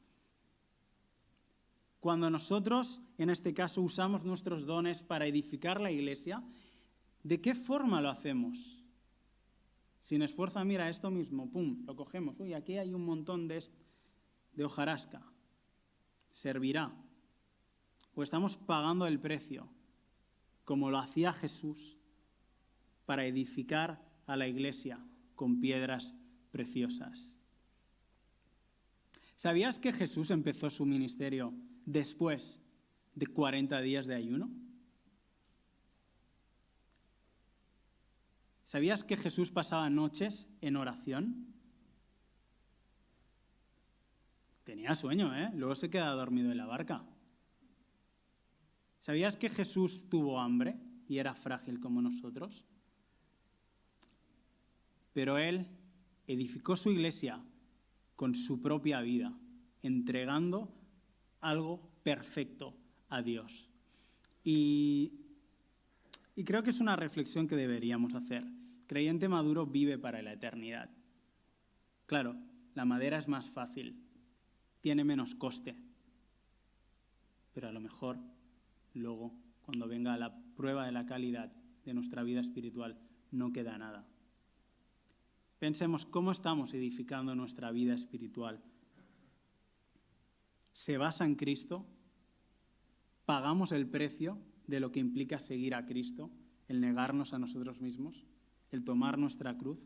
Cuando nosotros, en este caso, usamos nuestros dones para edificar la iglesia, ¿de qué forma lo hacemos? Sin esfuerzo, mira, esto mismo, pum, lo cogemos. Uy, aquí hay un montón de hojarasca. ¿Servirá? ¿O estamos pagando el precio, como lo hacía Jesús, para edificar a la iglesia con piedras preciosas? ¿Sabías que Jesús empezó su ministerio después de 40 días de ayuno? ¿Sabías que Jesús pasaba noches en oración? Tenía sueño, ¿eh? Luego se quedaba dormido en la barca. ¿Sabías que Jesús tuvo hambre y era frágil como nosotros? Pero Él edificó su iglesia con su propia vida, entregando algo perfecto a Dios. Y creo que es una reflexión que deberíamos hacer. Creyente maduro vive para la eternidad. Claro, la madera es más fácil, tiene menos coste, pero a lo mejor luego, cuando venga la prueba de la calidad de nuestra vida espiritual, no queda nada. Pensemos cómo estamos edificando nuestra vida espiritual. ¿Se basa en Cristo? ¿Pagamos el precio de lo que implica seguir a Cristo, el negarnos a nosotros mismos, el tomar nuestra cruz?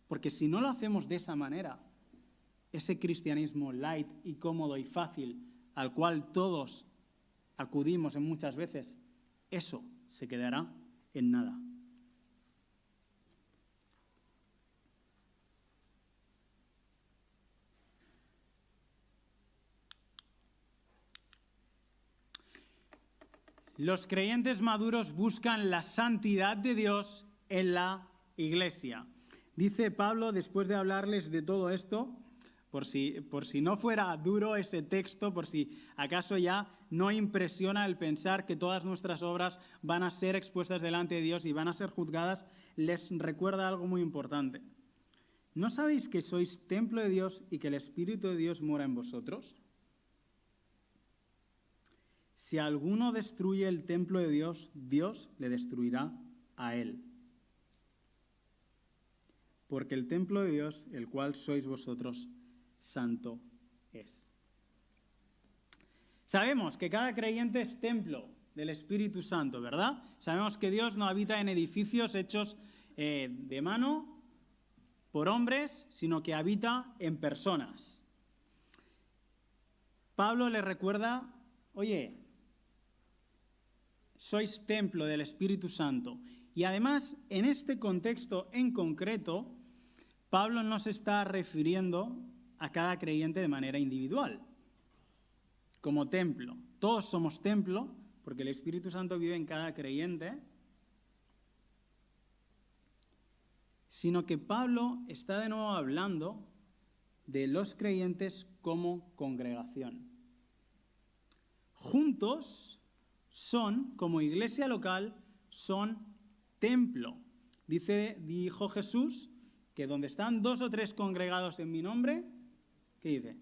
Porque si no lo hacemos de esa manera, ese cristianismo light y cómodo y fácil al cual todos acudimos en muchas veces, eso se quedará en nada. Los creyentes maduros buscan la santidad de Dios en la iglesia. Dice Pablo, después de hablarles de todo esto, por si no fuera duro ese texto, por si acaso ya no impresiona el pensar que todas nuestras obras van a ser expuestas delante de Dios y van a ser juzgadas, les recuerda algo muy importante. ¿No sabéis que sois templo de Dios y que el Espíritu de Dios mora en vosotros? Si alguno destruye el templo de Dios, Dios le destruirá a él. Porque el templo de Dios, el cual sois vosotros, santo es. Sabemos que cada creyente es templo del Espíritu Santo, ¿verdad? Sabemos que Dios no habita en edificios hechos de mano por hombres, sino que habita en personas. Pablo le recuerda, oye, sois templo del Espíritu Santo. Y además, en este contexto en concreto, Pablo no se está refiriendo a cada creyente de manera individual, como templo. Todos somos templo, porque el Espíritu Santo vive en cada creyente, sino que Pablo está de nuevo hablando de los creyentes como congregación. Juntos son, como iglesia local, son templo. Dijo Jesús que donde están 2 o 3 congregados en mi nombre, ¿qué dice?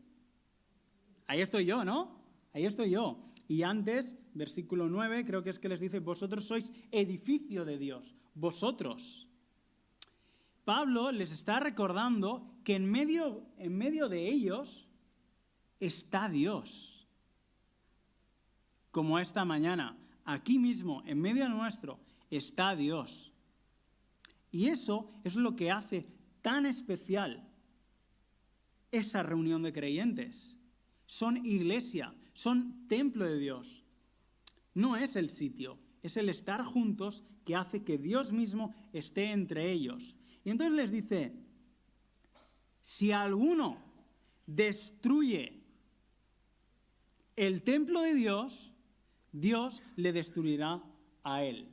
Ahí estoy yo, ¿no? Ahí estoy yo. Y antes, versículo 9, creo que es que les dice, vosotros sois edificio de Dios, vosotros. Pablo les está recordando que en medio de ellos está Dios. Como esta mañana, aquí mismo, en medio nuestro, está Dios. Y eso es lo que hace tan especial esa reunión de creyentes. Son iglesia, son templo de Dios. No es el sitio, es el estar juntos que hace que Dios mismo esté entre ellos. Y entonces les dice, si alguno destruye el templo de Dios, Dios le destruirá a él.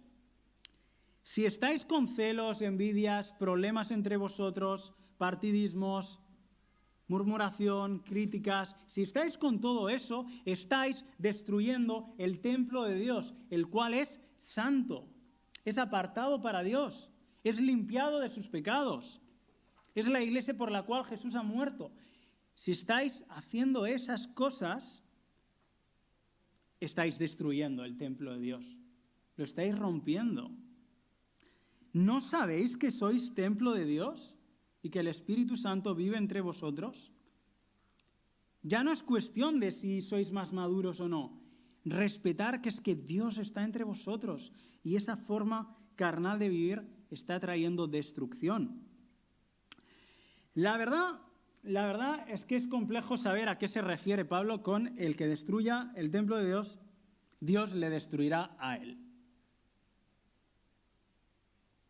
Si estáis con celos, envidias, problemas entre vosotros, partidismos, murmuración, críticas, si estáis con todo eso, estáis destruyendo el templo de Dios, el cual es santo, es apartado para Dios, es limpiado de sus pecados, es la iglesia por la cual Jesús ha muerto. Si estáis haciendo esas cosas, estáis destruyendo el templo de Dios, lo estáis rompiendo. ¿No sabéis que sois templo de Dios y que el Espíritu Santo vive entre vosotros? Ya no es cuestión de si sois más maduros o no. Respetar que es que Dios está entre vosotros y esa forma carnal de vivir está trayendo destrucción. La verdad es que es complejo saber a qué se refiere Pablo con el que destruya el templo de Dios, Dios le destruirá a él.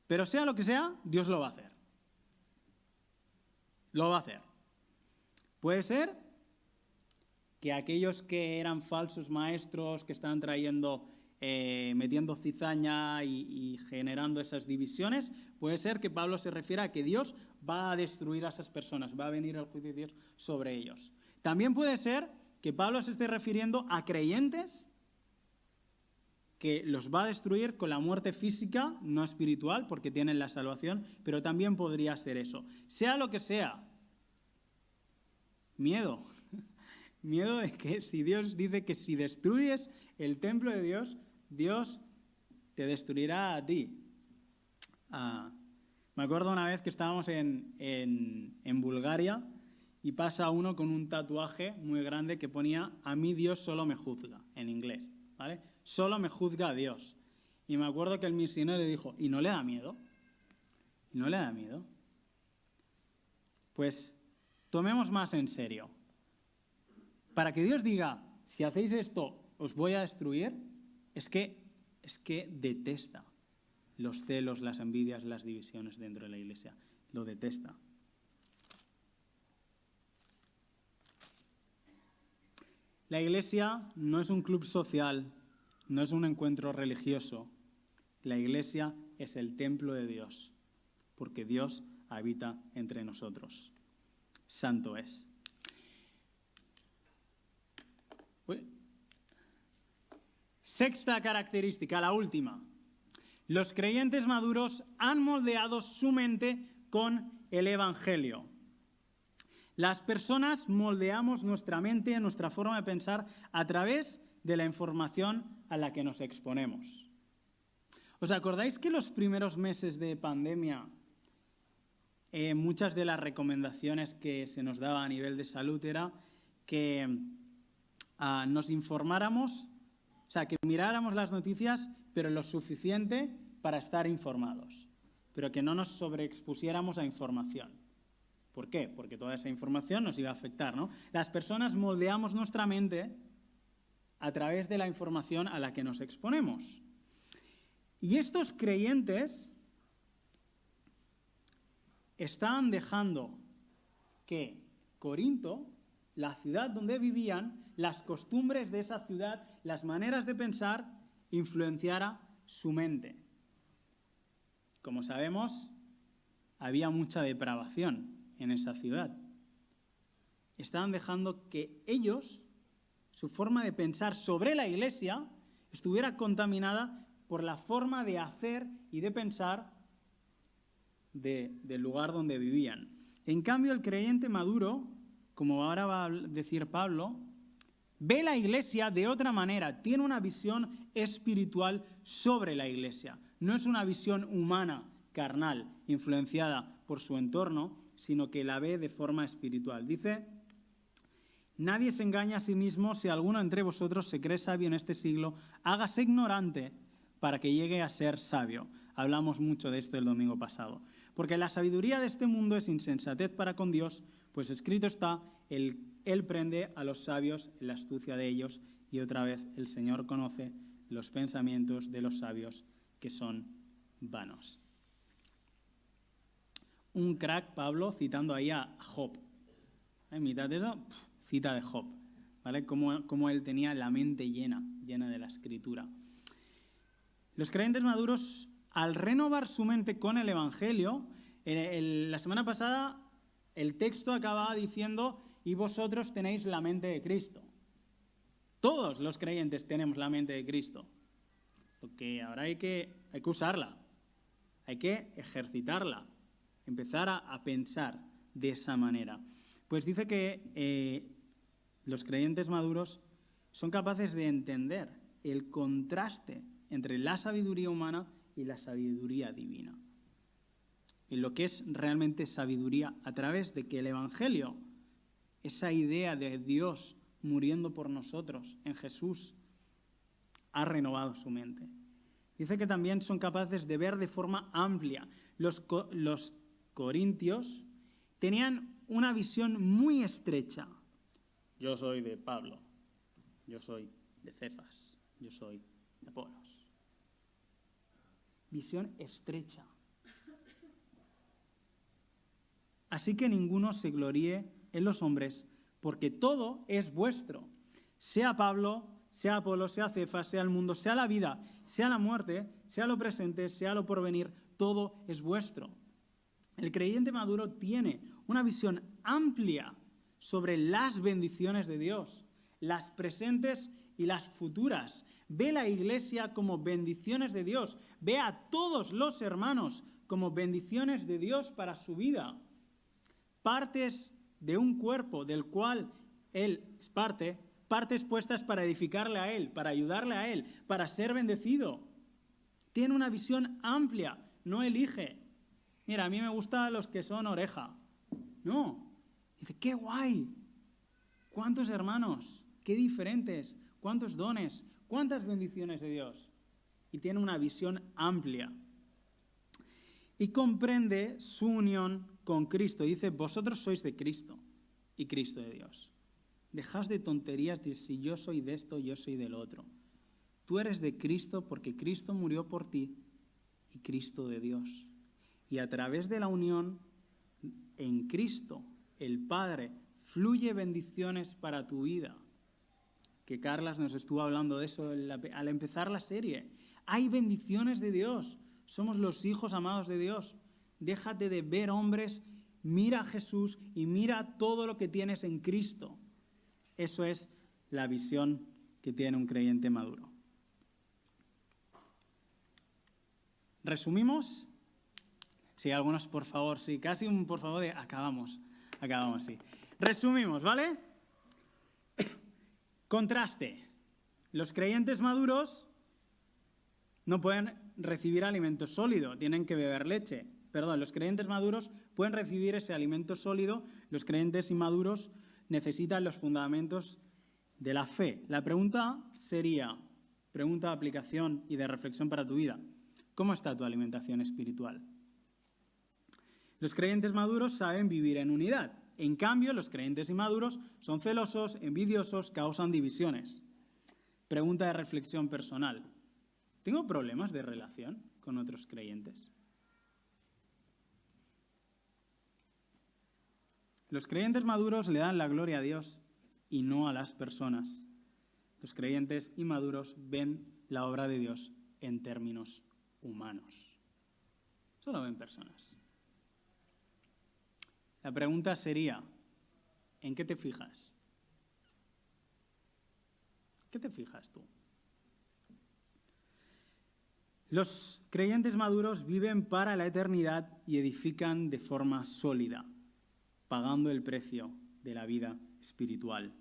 Pero sea lo que sea, Dios lo va a hacer. Lo va a hacer. Puede ser que aquellos que eran falsos maestros, que estaban metiendo cizaña y generando esas divisiones, puede ser que Pablo se refiera a que Dios va a destruir a esas personas, va a venir el juicio de Dios sobre ellos. También puede ser que Pablo se esté refiriendo a creyentes que los va a destruir con la muerte física, no espiritual, porque tienen la salvación, pero también podría ser eso. Sea lo que sea, miedo. Miedo de que si Dios dice que si destruyes el templo de Dios, Dios te destruirá a ti. Me acuerdo una vez que estábamos en Bulgaria y pasa uno con un tatuaje muy grande que ponía "A mí Dios solo me juzga", en inglés, ¿vale? Solo me juzga a Dios. Y me acuerdo que el misionero le dijo, ¿y no le da miedo? ¿Y no le da miedo? Pues tomemos más en serio. Para que Dios diga, si hacéis esto, os voy a destruir, es que detesta los celos, las envidias, las divisiones dentro de la iglesia. Lo detesta. La iglesia no es un club social, no es un encuentro religioso. La iglesia es el templo de Dios, porque Dios habita entre nosotros. Santo es. Sexta característica, la última. Los creyentes maduros han moldeado su mente con el Evangelio. Las personas moldeamos nuestra mente, nuestra forma de pensar, a través de la información a la que nos exponemos. ¿Os acordáis que los primeros meses de pandemia muchas de las recomendaciones que se nos daba a nivel de salud era que nos informáramos, o sea, que miráramos las noticias, pero lo suficiente para estar informados, pero que no nos sobreexpusiéramos a información. ¿Por qué? Porque toda esa información nos iba a afectar, ¿no? Las personas moldeamos nuestra mente a través de la información a la que nos exponemos. Y estos creyentes estaban dejando que Corinto, la ciudad donde vivían, las costumbres de esa ciudad, las maneras de pensar, influenciara su mente. Como sabemos, había mucha depravación en esa ciudad. Estaban dejando que ellos, su forma de pensar sobre la Iglesia, estuviera contaminada por la forma de hacer y de pensar del lugar donde vivían. En cambio, el creyente maduro, como ahora va a decir Pablo, ve la Iglesia de otra manera, tiene una visión espiritual sobre la Iglesia. No es una visión humana, carnal, influenciada por su entorno, sino que la ve de forma espiritual. Dice: nadie se engaña a sí mismo. Si alguno entre vosotros se cree sabio en este siglo, hágase ignorante para que llegue a ser sabio. Hablamos mucho de esto el domingo pasado. Porque la sabiduría de este mundo es insensatez para con Dios, pues escrito está: Él prende a los sabios en la astucia de ellos. Y otra vez, el Señor conoce los pensamientos de los sabios, que son vanos. Un crack, Pablo, citando ahí a Job. En mitad de eso, cita de Job, ¿vale? Cómo él tenía la mente llena de la Escritura. Los creyentes maduros, al renovar su mente con el Evangelio, la semana pasada el texto acababa diciendo: y vosotros tenéis la mente de Cristo. Todos los creyentes tenemos la mente de Cristo. Lo que ahora hay que usarla, hay que ejercitarla, empezar a pensar de esa manera. Pues dice que los creyentes maduros son capaces de entender el contraste entre la sabiduría humana y la sabiduría divina. Y lo que es realmente sabiduría, a través de que el Evangelio, esa idea de Dios muriendo por nosotros en Jesús, ha renovado su mente. Dice que también son capaces de ver de forma amplia. Los corintios tenían una visión muy estrecha. Yo soy de Pablo, yo soy de Cefas, yo soy de Apolos. Visión estrecha. Así que ninguno se gloríe en los hombres, porque todo es vuestro. Sea Pablo, sea Apolos, sea Cefas, sea el mundo, sea la vida, sea la muerte, sea lo presente, sea lo porvenir, todo es vuestro. El creyente maduro tiene una visión amplia sobre las bendiciones de Dios, las presentes y las futuras. Ve la Iglesia como bendiciones de Dios. Ve a todos los hermanos como bendiciones de Dios para su vida. Partes de un cuerpo del cual Él es parte, partes puestas para edificarle a Él, para ayudarle a Él, para ser bendecido. Tiene una visión amplia, no elige. Mira, a mí me gustan los que son oreja. No. Dice, qué guay. ¿Cuántos hermanos? Qué diferentes. ¿Cuántos dones? ¿Cuántas bendiciones de Dios? Y tiene una visión amplia. Y comprende su unión con Cristo. Dice, vosotros sois de Cristo y Cristo de Dios. Dejad de tonterías de si yo soy de esto, yo soy del otro. Tú eres de Cristo porque Cristo murió por ti y Cristo de Dios. Y a través de la unión en Cristo, el Padre, fluye bendiciones para tu vida. Que Carlas nos estuvo hablando de eso al empezar la serie. Hay bendiciones de Dios. Somos los hijos amados de Dios. Déjate de ver hombres, mira a Jesús y mira todo lo que tienes en Cristo. Eso es la visión que tiene un creyente maduro. ¿Resumimos? Sí, algunos, por favor, sí. Casi un por favor de acabamos, sí. Resumimos, ¿vale? Contraste. Los creyentes maduros no pueden recibir alimento sólido, tienen que beber leche. los creyentes maduros pueden recibir ese alimento sólido, los creyentes inmaduros necesitan los fundamentos de la fe. La pregunta sería, pregunta de aplicación y de reflexión para tu vida, ¿cómo está tu alimentación espiritual? Los creyentes maduros saben vivir en unidad. En cambio, los creyentes inmaduros son celosos, envidiosos, causan divisiones. Pregunta de reflexión personal. ¿Tengo problemas de relación con otros creyentes? Los creyentes maduros le dan la gloria a Dios y no a las personas. Los creyentes inmaduros ven la obra de Dios en términos humanos. Solo ven personas. La pregunta sería, ¿en qué te fijas? ¿Qué te fijas tú? Los creyentes maduros viven para la eternidad y edifican de forma sólida, pagando el precio de la vida espiritual.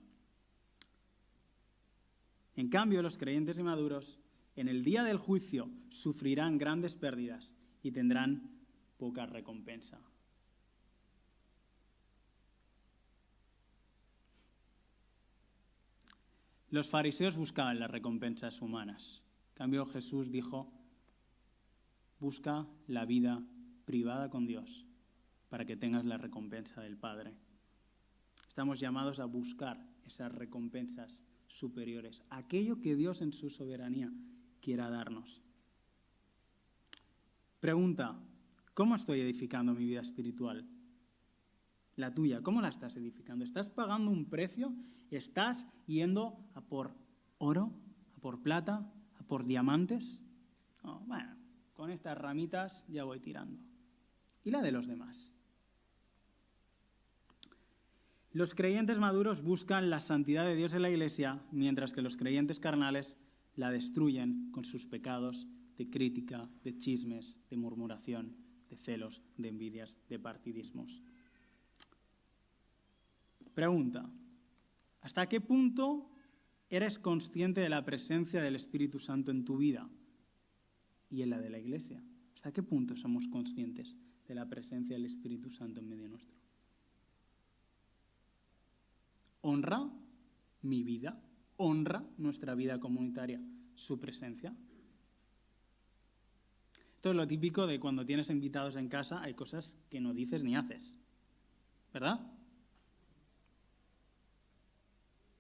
En cambio, los creyentes inmaduros, en el día del juicio, sufrirán grandes pérdidas y tendrán poca recompensa. Los fariseos buscaban las recompensas humanas. En cambio, Jesús dijo, busca la vida privada con Dios para que tengas la recompensa del Padre. Estamos llamados a buscar esas recompensas superiores, aquello que Dios en su soberanía quiera darnos. Pregunta, ¿cómo estoy edificando mi vida espiritual? La tuya, ¿cómo la estás edificando? ¿Estás pagando un precio? ¿Estás yendo a por oro, a por plata, a por diamantes? Oh, bueno, con estas ramitas ya voy tirando. ¿Y la de los demás? Los creyentes maduros buscan la santidad de Dios en la Iglesia, mientras que los creyentes carnales la destruyen con sus pecados de crítica, de chismes, de murmuración, de celos, de envidias, de partidismos. Pregunta, ¿hasta qué punto eres consciente de la presencia del Espíritu Santo en tu vida y en la de la Iglesia? ¿Hasta qué punto somos conscientes de la presencia del Espíritu Santo en medio nuestro? ¿Honra mi vida? ¿Honra nuestra vida comunitaria su presencia? Esto es lo típico de cuando tienes invitados en casa, hay cosas que no dices ni haces, ¿verdad?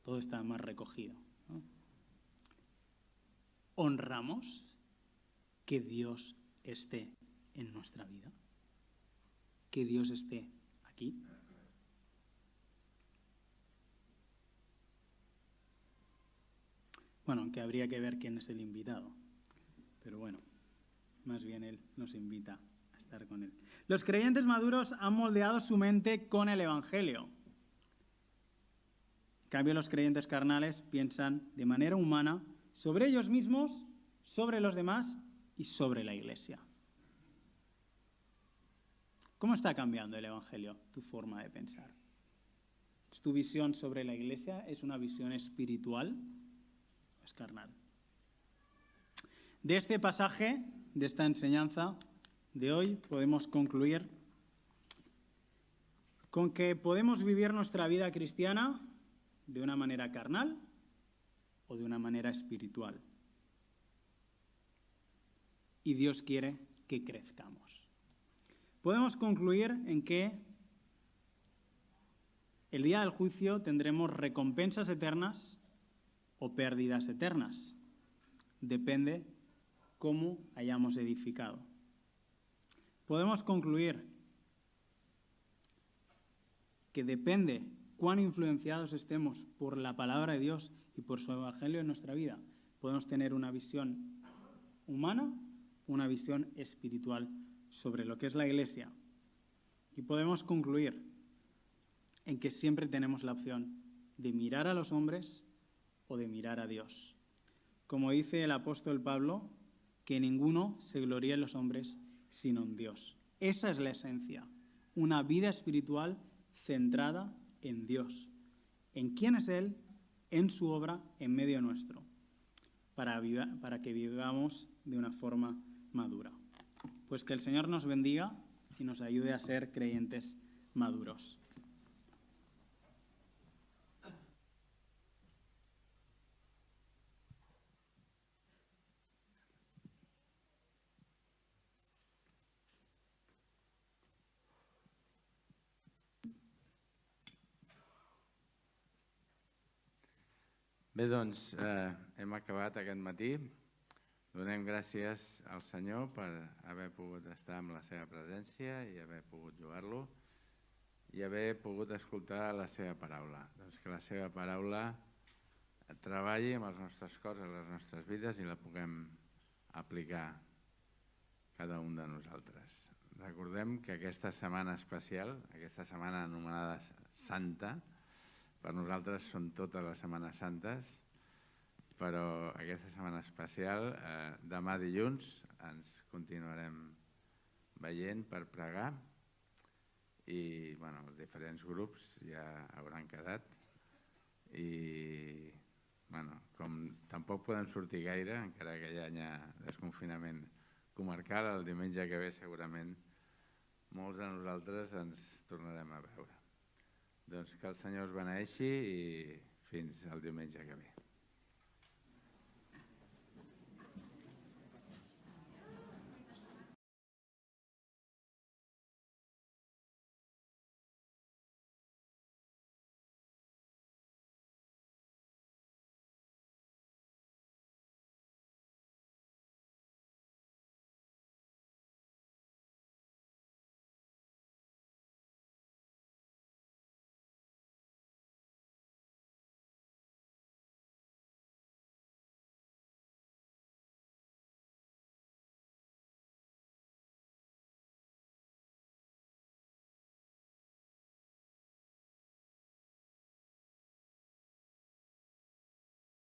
Todo está más recogido, ¿no? ¿Honramos que Dios esté en nuestra vida? ¿Que Dios esté aquí? Bueno, aunque habría que ver quién es el invitado. Pero bueno, más bien Él nos invita a estar con Él. Los creyentes maduros han moldeado su mente con el Evangelio. En cambio, los creyentes carnales piensan de manera humana sobre ellos mismos, sobre los demás y sobre la Iglesia. ¿Cómo está cambiando el Evangelio tu forma de pensar? ¿Es tu visión sobre la Iglesia? ¿Es una visión espiritual o es carnal? De este pasaje, de esta enseñanza de hoy, podemos concluir con que podemos vivir nuestra vida cristiana de una manera carnal o de una manera espiritual. Y Dios quiere que crezcamos. Podemos concluir en que el día del juicio tendremos recompensas eternas o pérdidas eternas. Depende cómo hayamos edificado. Podemos concluir que depende cuán influenciados estemos por la palabra de Dios y por su evangelio en nuestra vida. Podemos tener una visión humana, una visión espiritual sobre lo que es la Iglesia. Y podemos concluir en que siempre tenemos la opción de mirar a los hombres o de mirar a Dios. Como dice el apóstol Pablo, que ninguno se gloríe en los hombres, sino en Dios. Esa es la esencia, una vida espiritual centrada en Dios, en quién es Él, en su obra, en medio nuestro, para que vivamos de una forma madura. Pues que el Señor nos bendiga y nos ayude a ser creyentes maduros. Bé, doncs, hem acabat aquest matí. Donem gràcies al Senyor per haver pogut estar amb la seva presència i haver pogut lloar-lo i haver pogut escoltar la seva paraula. Doncs que la seva paraula treballi amb les nostres cors, en les nostres vides i la puguem aplicar cada un de nosaltres. Recordem que aquesta setmana especial, aquesta setmana anomenada Santa, per nosaltres són totes les Setmanes Santes, però aquesta setmana especial, demà dilluns, ens continuarem veient per pregar i els diferents grups ja hauran quedat i com tampoc podem sortir gaire, encara que hi hagi desconfinament comarcal, el diumenge que ve segurament molts de nosaltres ens tornarem a veure. Doncs que el Senyor us beneeixi i fins al diumenge que ve.